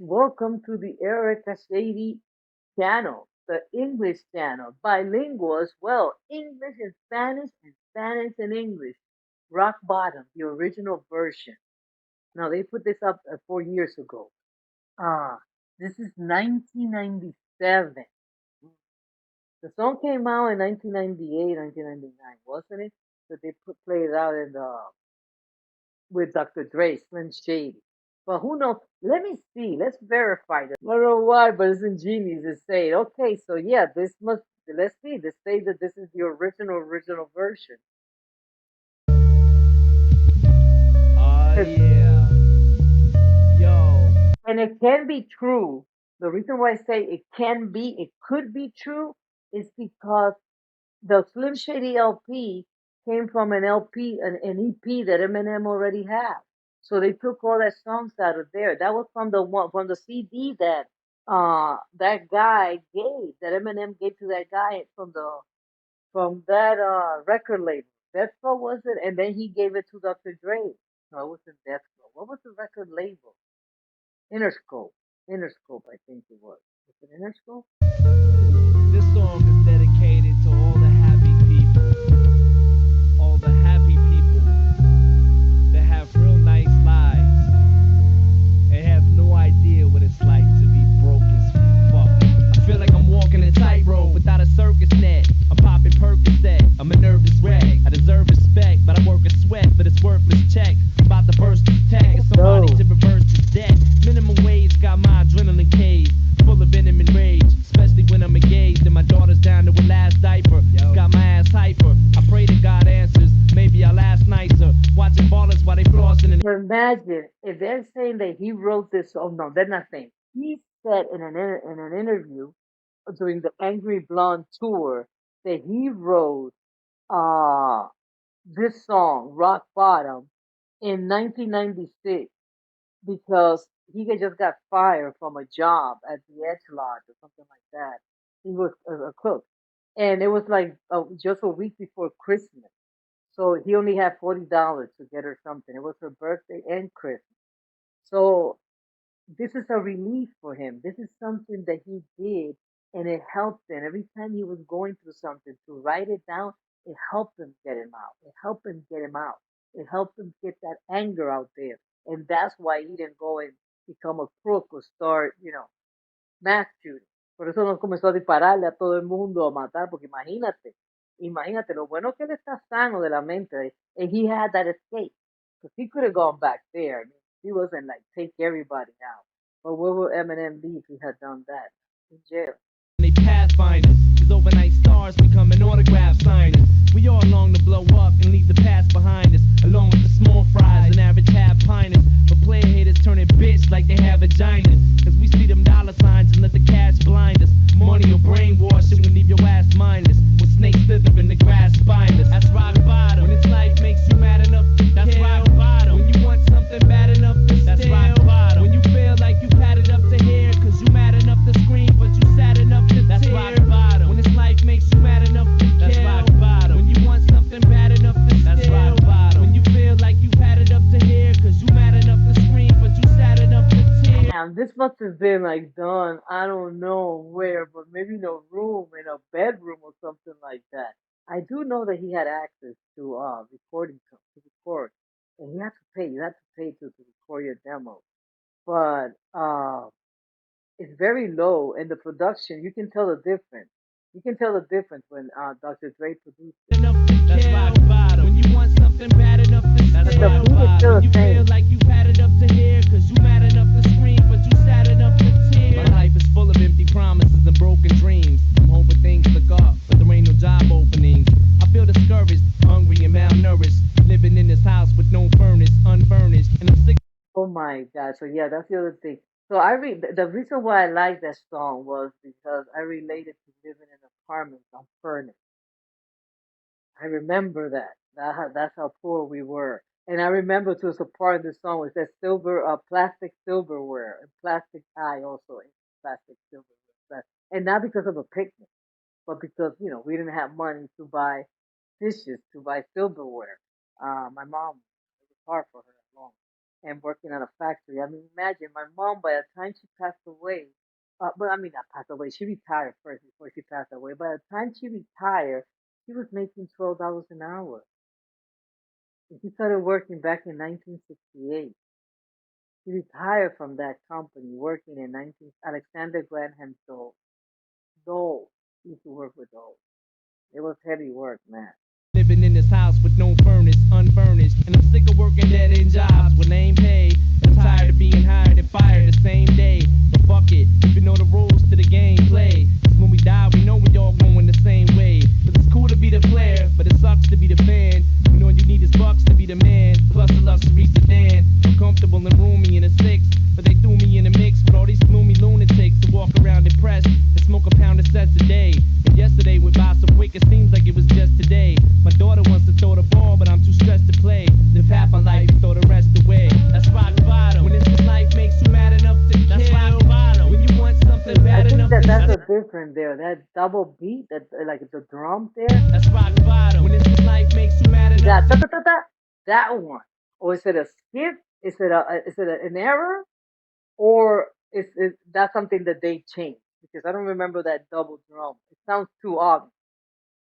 Welcome to the ericashady channel, the English channel, bilingual as well, English and Spanish and English. Rock Bottom, the original version. Now they put this up 4 years ago. Ah, this is 1997. The song came out in 1998, 1999, wasn't it? But they played it out in the with Dr. Dre, Slim Shady. But who knows? Let me see. Let's verify this. I don't know why, but it's ingenious to say, okay, so yeah, this must, let's see. They say that this is the original version. Yeah. Yo. And it can be true. The reason why I say it could be true, is because the Slim Shady LP came from an EP that Eminem already had. So they took all that songs out of there. That was from the CD that that guy gave, that Eminem gave to that guy from that record label. Death Row was it? And then he gave it to Dr. Dre. No, it wasn't Death Row. What was the record label? Interscope. Interscope, I think it was. Was it Interscope? This song is dedicated to all the happy people that have real nice lives and have no idea what it's like to be broke as fuck. I feel like I'm walking a tightrope without a circus net. I'm popping Percocet, I'm a nervous wreck. I deserve respect, but I work a sweat for this worthless check. I'm about to burst the tech, and somebody to reverse this debt. Minimum wage got my adrenaline cage full of venom and rage, especially when I'm engaged and my daughter's down to her last diaper. Got my ass hyper. I pray to God answers. Maybe I'll ask nicer. Watching ballers while they flossing and But imagine if they're saying that he wrote this. Oh no, they're not saying. He said in an interview during the Angry Blonde tour that he wrote uh this song Rock Bottom in 1996 because he had just got fired from a job at the Edge Lodge or something like that. He was a cook, and it was like just a week before Christmas. So he only had $40 to get her something. It was her birthday and Christmas. So this is a relief for him. This is something that he did and it helped him. Every time he was going through something, to write it down, it helped him get him out. It helped him get him out. It helped him get that anger out there. And that's why he didn't go and become a crook or start, mass shooting. Por eso no comenzó a dispararle a todo el mundo, a matar, porque imagínate, lo bueno que él está sano de la mente, and he had that escape. Because he could have gone back there. I mean, he wasn't like take everybody out. But where would Eminem be if he had done that? In jail. they pathfinders. These overnight stars becoming autograph signers. We all long to blow up and leave the past behind us, along with the small fries and average half piners. But player haters turning bitch like they have vaginas. Cause we see them dollar signs and let the cash blind us. Money or brainwash it, we leave your ass mindless. When snakes slither in the grass spineless. That's rock bottom. When this life makes you mad enough to that's kill. Rock bottom. When you want something bad enough to that's steal. Rock bottom. When you feel like you padded up to here cause you mad enough to scream but you sad enough to that's tear. Rock bottom. When this life makes you mad enough to that's kill. Rock bottom. When you want something bad enough to that's steal. Rock bottom. When you feel like you padded up to here cause you mad enough to scream but you sad enough to tear. Now, this must have been like done, I don't know where, but maybe in a room, in a bedroom or something like that. I do know that he had access to to record, and he had to pay. You had to pay to record your demo, but it's very low, and the production you can tell the difference. You can tell the difference when Dr. Dre produced it. That's rock bottom. When you want something bad enough to that's But the rock beat is bottom. still When the you feel same. like you had it up to here cause you mad enough to scream but you sad enough to tear. My life is full of empty promises and broken dreams. I'm hoping things look up but there ain't no job openings. I feel discouraged, hungry and malnourished, living in this house with no furnace, unfurnished, and I'm sick. Oh my God! So yeah, that's the other thing. So the reason why I like that song was because I related to living in apartments on furnace. I remember that. That's how poor we were. And I remember to a part of the song was that plastic silverware and plastic eye also in plastic silverware. And not because of a picnic, but because we didn't have money to buy dishes, to buy silverware. My mom, it was hard for her at home. and working at a factory. I mean, imagine my mom, by the time she passed away, but I mean, not passed away, she retired first before she passed away. By the time she retired, she was making $12 an hour. And she started working back in 1968. She retired from that company working in 19, Alexander Graham Dole. Dole. She used to work with Dole. It was heavy work, man. Living in this house with no furnace, unfurnished. And I'm sick of working dead end jobs with lame pay. I'm tired of being hired and fired the same day. But fuck it, if you know the rules to the game, play. 'Cause when we die, we know we all going the same way. 'Cause it's cool to be the player, but it sucks to be the fan. You know all you need is bucks to be the man. Plus a luxury sedan. I'm comfortable and roomy in a six. But they threw me in the mix with all these gloomy lunatics to walk around depressed and smoke a pound of sets a day. And yesterday went by so quick it seems like it was just today. My daughter wants to throw the ball, but I'm too stressed to play. Live half my life and throw the rest away. That's rock bottom. When this life makes you mad enough to kill. That's rock bottom. When you want something I bad think enough that to that's that's, a different there. That double beat, that like the drum there, that's rock bottom. When this life makes you mad enough that to ta ta ta ta, that one. Or is it a skip? Is it an error? Or is that something that they changed? Because I don't remember that double drum. It sounds too obvious.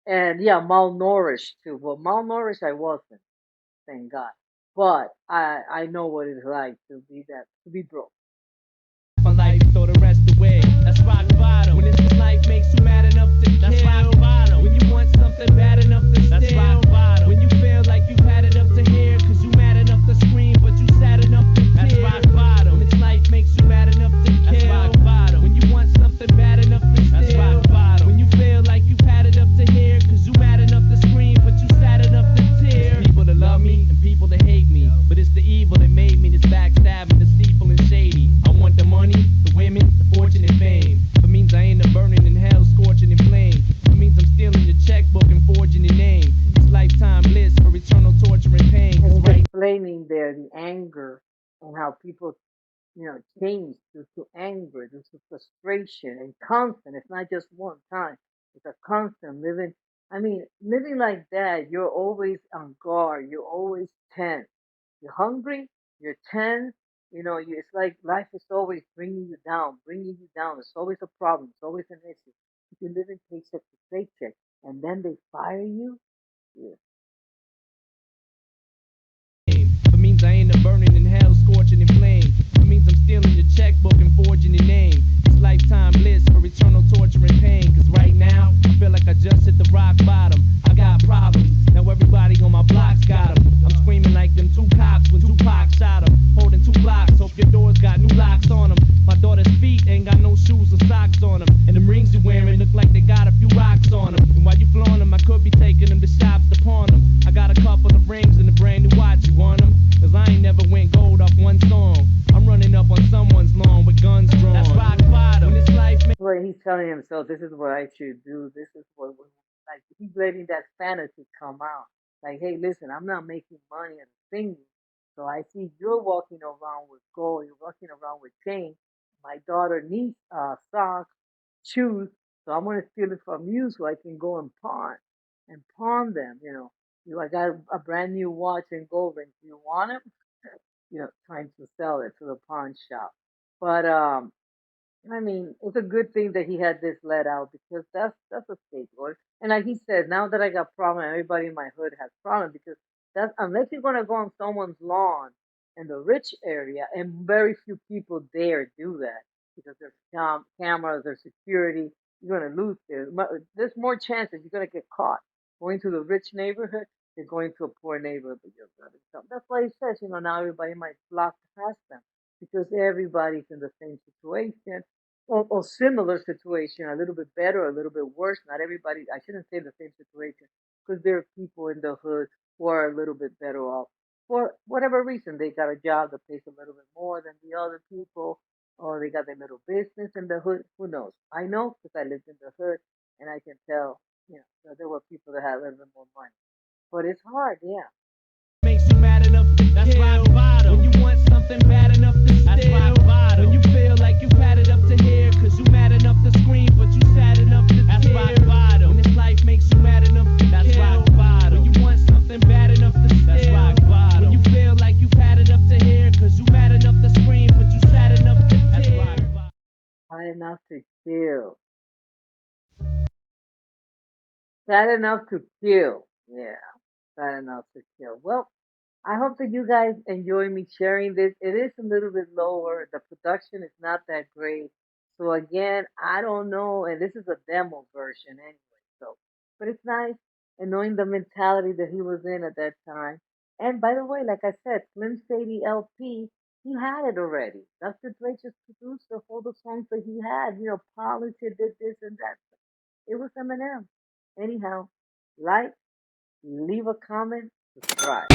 And yeah, malnourished too. Well, malnourished I wasn't, thank God. But I know what it's like to be that, to be broke. my life and throw the rest away. That's rock bottom. When this life makes you mad enough to kill. That's rock bottom. When you want something bad enough to steal. That's rock bottom. When you feel like you've had it up to here, 'cause you mad enough to scream, but you sad enough to tear. That's rock bottom. When this life makes you mad enough to kill. That's rock bottom. When you want something bad enough to steal. That's rock bottom. When you feel like you've had it up to here, 'cause you mad enough to scream, but you sad enough to tear. There's people that love me and people that hate me, but it's the evil that made me this backstabbing, deceitful and shady. I want the money, the women, the fortune and fame. If it means I ain't a burning in hell, scorching in flame. If it means I'm stealing your checkbook and forging your name. It's lifetime bliss for eternal torture and pain. And 'Cause he's right explaining there the anger and how people, change due to anger, due to frustration and constant. It's not just one time. It's a constant living. I mean, living like that, you're always on guard. You're always tense. You're hungry. You're tense. It's like life is always bringing you down, bringing you down. It's always a problem. It's always an issue. If you're living paycheck to paycheck, and then they fire you, yeah. If it means I ain't a burning in hell, scorching in flame. If it means I'm stealing your checkbook and forging your name. It's lifetime bliss for eternal torture and pain. 'Cause right now, I feel like I just hit the rock bottom. I got problems. Now everybody on my block's got 'em. I'm screaming like them two cops when Tupac shot 'em. Holding two blocks, hope your doors got new locks on 'em. My daughter's feet ain't got no shoes or socks on 'em. And them rings you wearing look like they got a few rocks on 'em. And while you flaunt 'em, I could be taking them to shops to pawn 'em. I got a couple of rings and a brand new watch, you want 'em? 'Cause I ain't never went gold off one song. I'm running up on someone's lawn with guns drawn. That's rock bottom. When this life Where he's telling himself, this is what I should do. This is like, he's letting that fantasy come out. Like, hey, listen, I'm not making money as a singer. So I see you're walking around with gold. You're walking around with chains. My daughter needs socks, shoes. So I'm going to steal it from you so I can go and pawn them. I got a brand new watch and gold ring. Do you want it? Trying to sell it to the pawn shop. But I mean, it's a good thing that he had this let out because that's a scapegoat. And like he said, now that I got problem, everybody in my hood has problem because that's unless you're gonna go on someone's lawn in the rich area, and very few people dare do that because there's cameras, there's security. You're gonna lose there. There's more chances you're gonna get caught going to the rich neighborhood than going to a poor neighborhood. But that's why he says, now everybody might flock past them because everybody's in the same situation or similar situation, a little bit better, a little bit worse. Not everybody, I shouldn't say the same situation, because there are people in the hood who are a little bit better off for whatever reason. They got a job that pays a little bit more than the other people, or they got their little business in the hood. Who knows? I know because I lived in the hood, and I can tell, that there were people that had a little bit more money. But it's hard, yeah. makes you mad enough to that's kill. Rock bottom. When you want something bad enough to steal. That's rock bottom. When you feel like you've had it up to here, 'cause you mad enough to scream, but you sad enough to that's tear. Rock bottom. When this life makes you mad enough to that's kill. Rock bottom. When you want something bad enough to steal. That's rock bottom. When you feel like you've had it up to here, 'cause enough to kill. Sad enough to kill. Yeah, sad enough to kill. Well, I hope that you guys enjoy me sharing this. It is a little bit lower. The production is not that great. So again, I don't know, and this is a demo version anyway. So, but it's nice and knowing the mentality that he was in at that time. And by the way, like I said, Slim Shady LP, he had it already. Dr. Dre just produced the whole the songs that he had. You know, polished it, did this and that. It was Eminem. Anyhow, like, leave a comment, subscribe.